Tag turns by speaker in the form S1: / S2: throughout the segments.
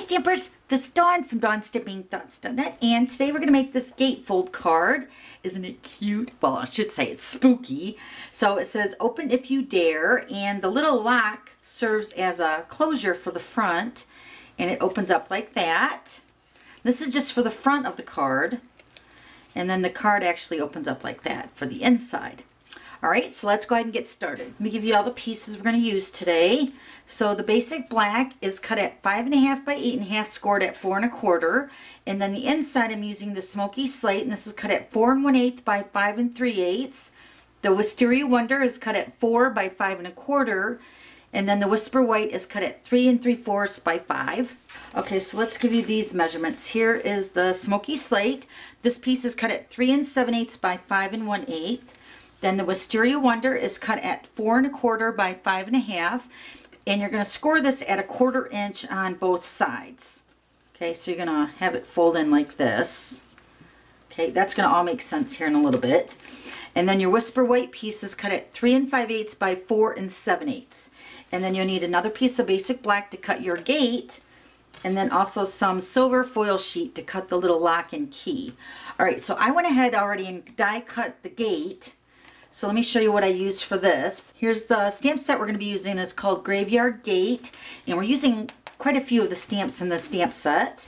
S1: Stampers, this is Dawn from DawnStampingThoughts.net, and today we're going to make this gatefold card. Isn't it cute? Well, I should say it's spooky. So it says, open if you dare, and the little lock serves as a closure for the front, and it opens up like that. This is just for the front of the card, and then the card actually opens up like that for the inside. Alright, so let's go ahead and get started. Let me give you all the pieces we're going to use today. So the basic black is cut at 5.5 by 8.5, scored at 4 1/4. And then the inside I'm using the smoky slate, and this is cut at 4 1/8 by 5 3/8. The Wisteria Wonder is cut at 4 by 5 1/4. And then the Whisper White is cut at 3 3/4 by 5. Okay, so let's give you these measurements. Here is the smoky slate. This piece is cut at 3 7/8 by 5 1/8. Then the Wisteria Wonder is cut at 4 1/4 by 5 1/2, and you're going to score this at 1/4 inch on both sides. Okay, so you're going to have it fold in like this. Okay, that's going to all make sense here in a little bit. And then your Whisper White piece is cut at 3 5/8 by 4 7/8. And then you'll need another piece of basic black to cut your gate, and then also some silver foil sheet to cut the little lock and key. All right, so I went ahead already and die cut the gate. So let me show you what I used for this. Here's the stamp set we're going to be using. It's called Graveyard Gate, and we're using quite a few of the stamps in the stamp set.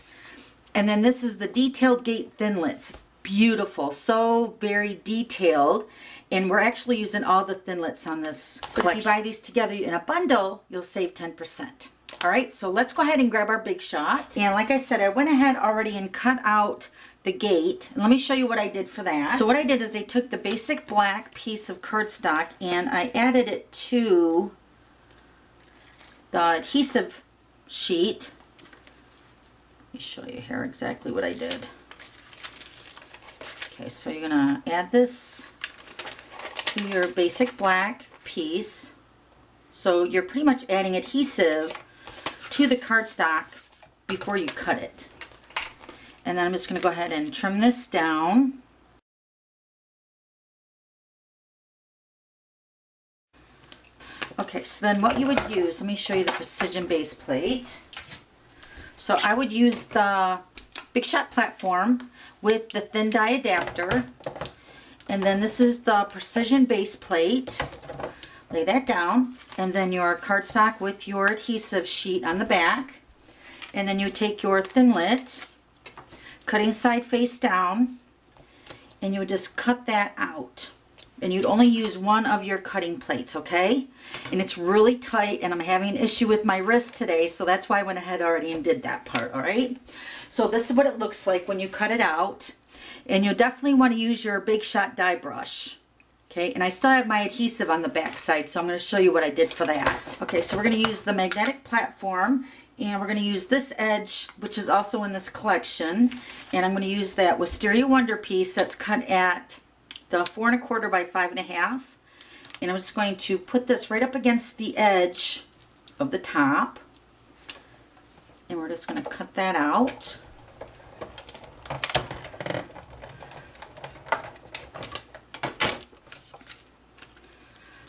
S1: And then this is the Detailed Gate Thinlits. Beautiful, so very detailed, and we're actually using all the Thinlits on this collection. If you buy these together in a bundle, you'll save 10%. All right, so let's go ahead and grab our Big Shot. And like I said, I went ahead already and cut out the gate. And let me show you what I did for that. So what I did is I took the basic black piece of cardstock and I added it to the adhesive sheet. Let me show you here exactly what I did. Okay, so you're gonna add this to your basic black piece. So you're pretty much adding adhesive to the cardstock before you cut it. And then I'm just going to go ahead and trim this down. Okay, so then what you would use, let me show you the precision base plate. So I would use the Big Shot platform with the thin die adapter. And then this is the precision base plate. Lay that down. And then your cardstock with your adhesive sheet on the back. And then you take your Thinlit, cutting side face down, and you would just cut that out. And you'd only use one of your cutting plates, okay? And it's really tight, and I'm having an issue with my wrist today, so that's why I went ahead already and did that part, all right? So this is what it looks like when you cut it out. And you'll definitely want to use your Big Shot die brush. Okay, and I still have my adhesive on the back side, so I'm going to show you what I did for that. Okay, so we're going to use the magnetic platform, and we're going to use this edge, which is also in this collection, and I'm going to use that Wisteria Wonder piece that's cut at the 4 1/4 by 5 1/2, and I'm just going to put this right up against the edge of the top, and we're just going to cut that out.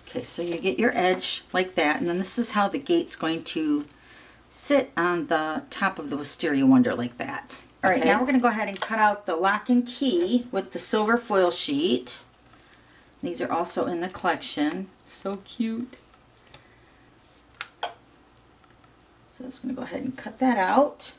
S1: Okay, so you get your edge like that, and then this is how the gate's going to sit on the top of the Wisteria Wonder like that. All right, now we're going to go ahead and cut out the lock and key with the silver foil sheet. These are also in the collection. So cute. So I'm just going to go ahead and cut that out.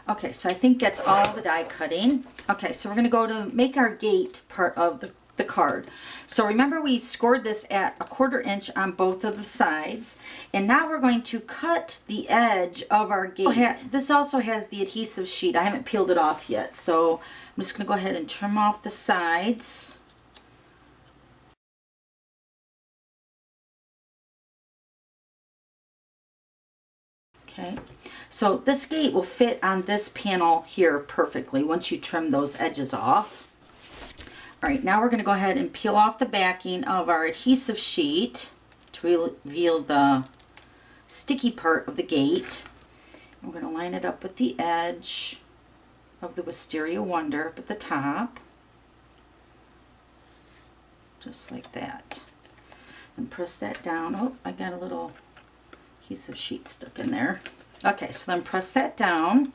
S1: Okay, so I think that's all the die cutting. Okay, so we're going to go to make our gate part of the card. So remember, we scored this at 1/4 inch on both of the sides, and now we're going to cut the edge of our gate. This also has the adhesive sheet. I haven't peeled it off yet, so I'm just going to go ahead and trim off the sides. Okay, so this gate will fit on this panel here perfectly once you trim those edges off. All right, now we're going to go ahead and peel off the backing of our adhesive sheet to reveal the sticky part of the gate. We're going to line it up with the edge of the Wisteria Wonder up at the top. Just like that. And press that down. Oh, I got a little adhesive sheet stuck in there. Okay, so then press that down.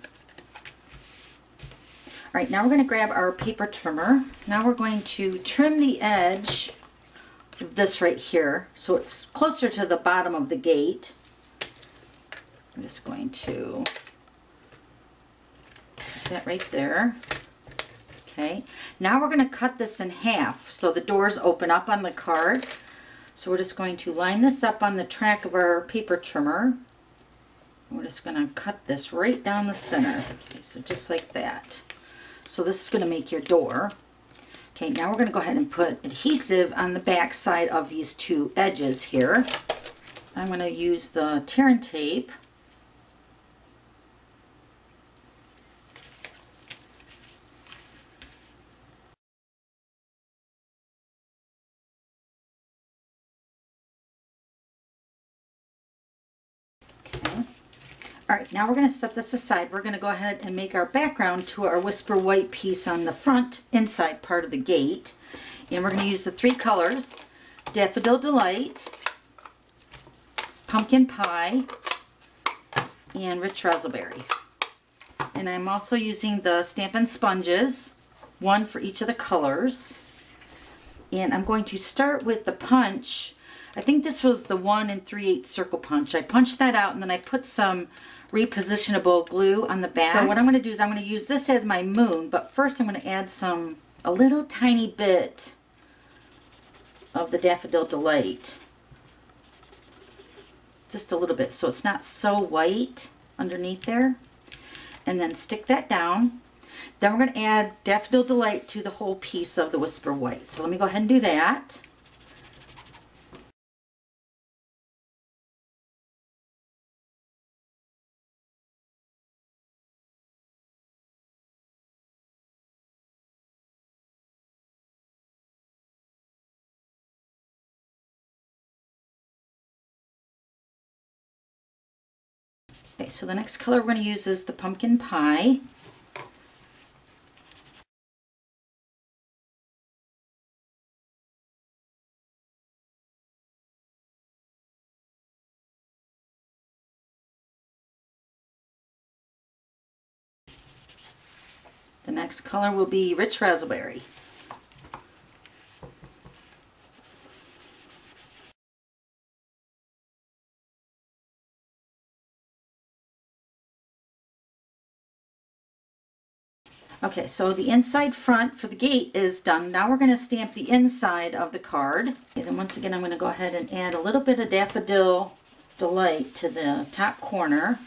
S1: All right, now we're going to grab our paper trimmer. Now we're going to trim the edge of this right here so it's closer to the bottom of the gate. I'm just going to put that right there. Okay, now we're going to cut this in half so the doors open up on the card. So we're just going to line this up on the track of our paper trimmer. We're just going to cut this right down the center. Okay, so just like that. So this is going to make your door. Okay, now we're going to go ahead and put adhesive on the back side of these two edges here. I'm going to use the tear and tape. All right, now we're going to set this aside. We're going to go ahead and make our background to our Whisper White piece on the front inside part of the gate. And we're going to use the three colors, Daffodil Delight, Pumpkin Pie, and Rich Raspberry. And I'm also using the Stampin' Sponges, one for each of the colors. And I'm going to start with the punch. I think this was the 1 3/8 circle punch. I punched that out and then I put some repositionable glue on the back. So what I'm going to do is I'm going to use this as my moon, but first I'm going to add a little tiny bit of the Daffodil Delight. Just a little bit so it's not so white underneath there. And then stick that down. Then we're going to add Daffodil Delight to the whole piece of the Whisper White. So let me go ahead and do that. Okay, so the next color we're going to use is the Pumpkin Pie. The next color will be Rich Raspberry. Okay, so the inside front for the gate is done. Now we're going to stamp the inside of the card. Okay, then once again I'm going to go ahead and add a little bit of Daffodil Delight to the top corner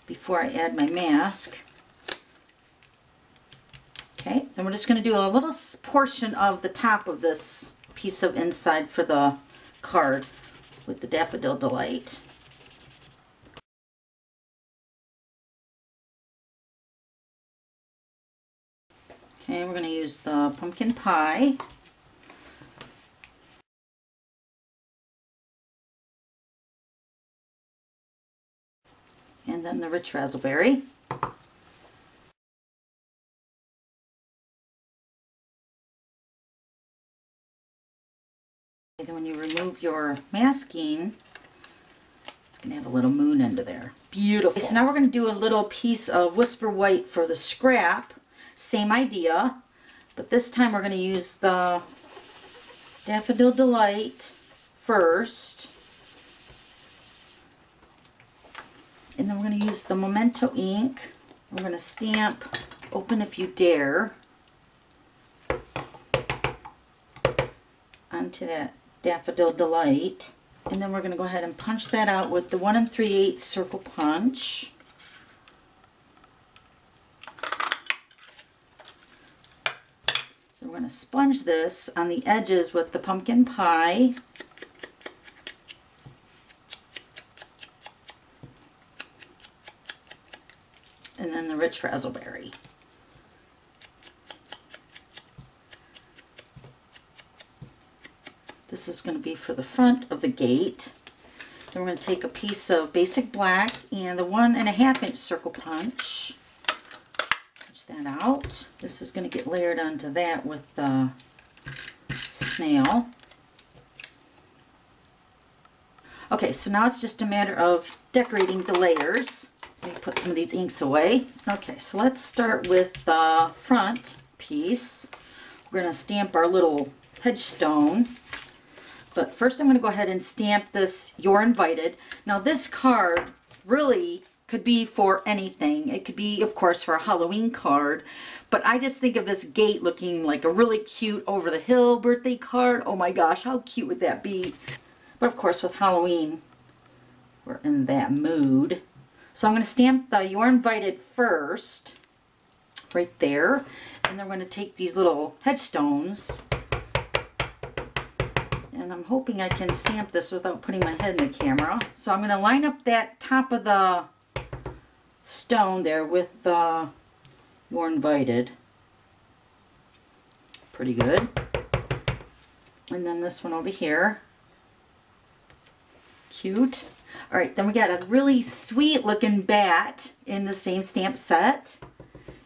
S1: before I add my mask. Okay, then we're just going to do a little portion of the top of this piece of inside for the card with the Daffodil Delight. Okay, we're going to use the Pumpkin Pie. And then the Rich Raspberry. Then when you remove your masking, it's going to have a little moon under there. Beautiful. Okay, so now we're going to do a little piece of Whisper White for the scrap. Same idea, but this time we're going to use the Daffodil Delight first. And then we're going to use the Memento ink. We're going to stamp Open If You Dare onto that Daffodil Delight. And then we're going to go ahead and punch that out with the 1 3/8 circle punch. We're going to sponge this on the edges with the Pumpkin Pie. And then the Rich Raspberry. This is going to be for the front of the gate. Then we're going to take a piece of basic black and the 1 1/2 inch circle punch. That out. This is going to get layered onto that with the snail. Okay, so now it's just a matter of decorating the layers. Let me put some of these inks away. Okay, so let's start with the front piece. We're going to stamp our little headstone. But first I'm going to go ahead and stamp this You're Invited. Now this card really could be for anything. It could be, of course, for a Halloween card. But I just think of this gate looking like a really cute over the hill birthday card. Oh my gosh, how cute would that be? But of course with Halloween, we're in that mood. So I'm going to stamp the You're Invited first, right there. And then we're going to take these little headstones. And I'm hoping I can stamp this without putting my head in the camera. So I'm going to line up that top of the stone there with the You're Invited. Pretty good. And then this one over here. Cute. All right, then we got a really sweet looking bat in the same stamp set.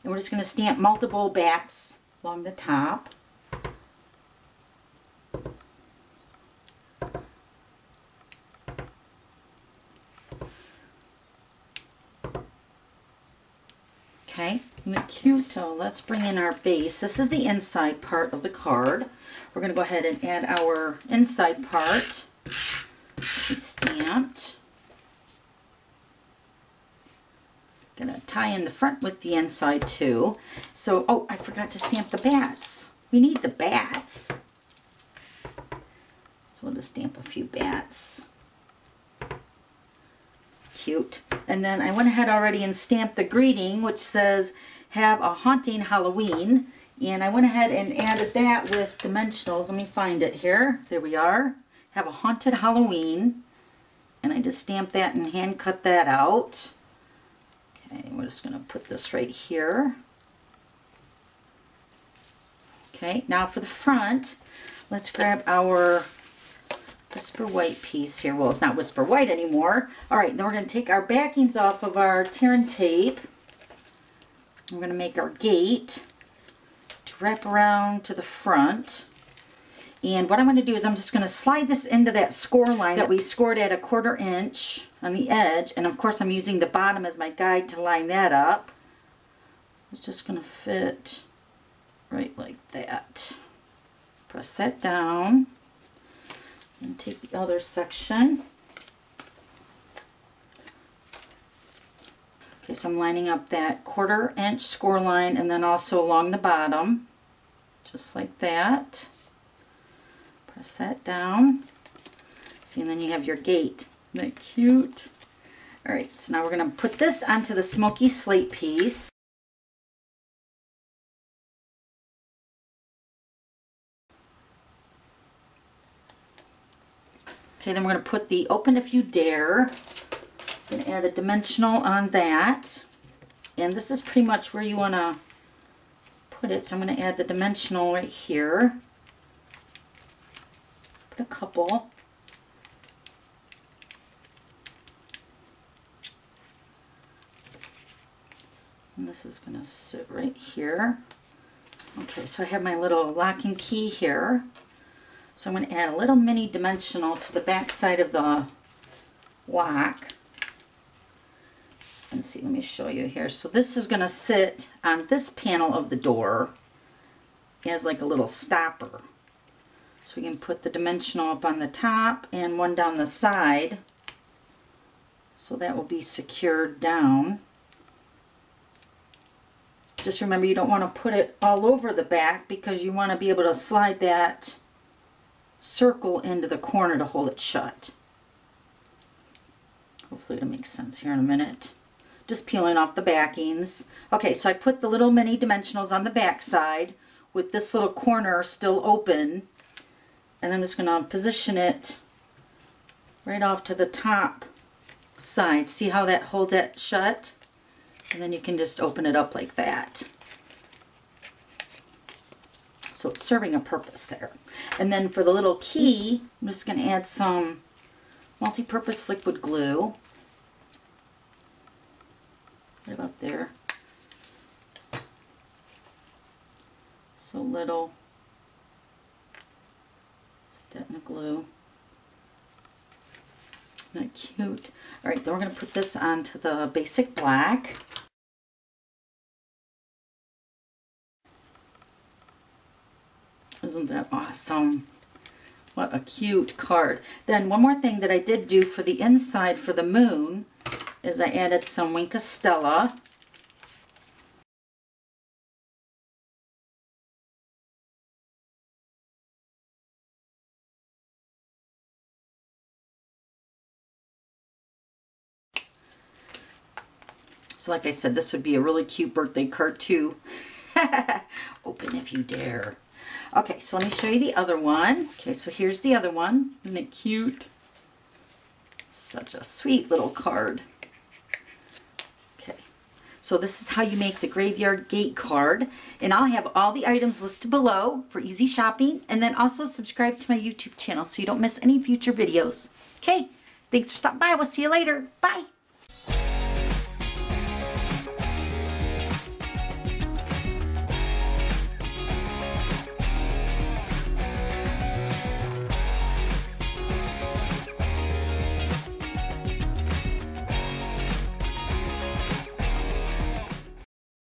S1: And we're just going to stamp multiple bats along the top. Okay, isn't that cute? So let's bring in our base. This is the inside part of the card. We're going to go ahead and add our inside part. Stamped. Gonna tie in the front with the inside too. So, oh, I forgot to stamp the bats. We need the bats. So we'll just stamp a few bats. Cute. And then I went ahead already and stamped the greeting, which says, "Have a haunting Halloween." And I went ahead and added that with Dimensionals. Let me find it here. There we are. Have a haunted Halloween. And I just stamped that and hand cut that out. Okay, we're just going to put this right here. Okay, now for the front, let's grab our Whisper White piece here. Well, it's not Whisper White anymore. All right, then we're going to take our backings off of our tear and tape. We're going to make our gate to wrap around to the front. And what I'm going to do is I'm just going to slide this into that score line that we scored at 1/4 inch on the edge. And of course I'm using the bottom as my guide to line that up. It's just going to fit right like that. Press that down. And take the other section. Okay, so I'm lining up that 1/4 inch score line and then also along the bottom. Just like that. Press that down. See, and then you have your gate. Isn't that cute? Alright, so now we're going to put this onto the smoky slate piece. Okay, then we're going to put the Open If You Dare. I'm going to add a dimensional on that. And this is pretty much where you want to put it. So I'm going to add the dimensional right here. Put a couple. And this is going to sit right here. Okay, so I have my little lock and key here. So I'm going to add a little mini dimensional to the back side of the lock. And see, let me show you here. So this is going to sit on this panel of the door as like a little stopper. So we can put the dimensional up on the top and one down the side. So that will be secured down. Just remember, you don't want to put it all over the back because you want to be able to slide that circle into the corner to hold it shut. Hopefully it'll make sense here in a minute. Just peeling off the backings. Okay, so I put the little mini dimensionals on the back side with this little corner still open. And I'm just going to position it right off to the top side. See how that holds it shut? And then you can just open it up like that. So it's serving a purpose there. And then for the little key, I'm just going to add some multi-purpose liquid glue. Right about there. So little. Set that in the glue. Isn't that cute? All right, then we're going to put this onto the basic black. Isn't that awesome? What a cute card. Then one more thing that I did do for the inside for the moon is I added some Wink of Stella. So like I said, this would be a really cute birthday card too. Open if you dare. Okay, so let me show you the other one. Okay, so here's the other one. Isn't it cute? Such a sweet little card. Okay, so this is how you make the Graveyard Gate card. And I'll have all the items listed below for easy shopping. And then also subscribe to my YouTube channel so you don't miss any future videos. Okay, thanks for stopping by. We'll see you later. Bye.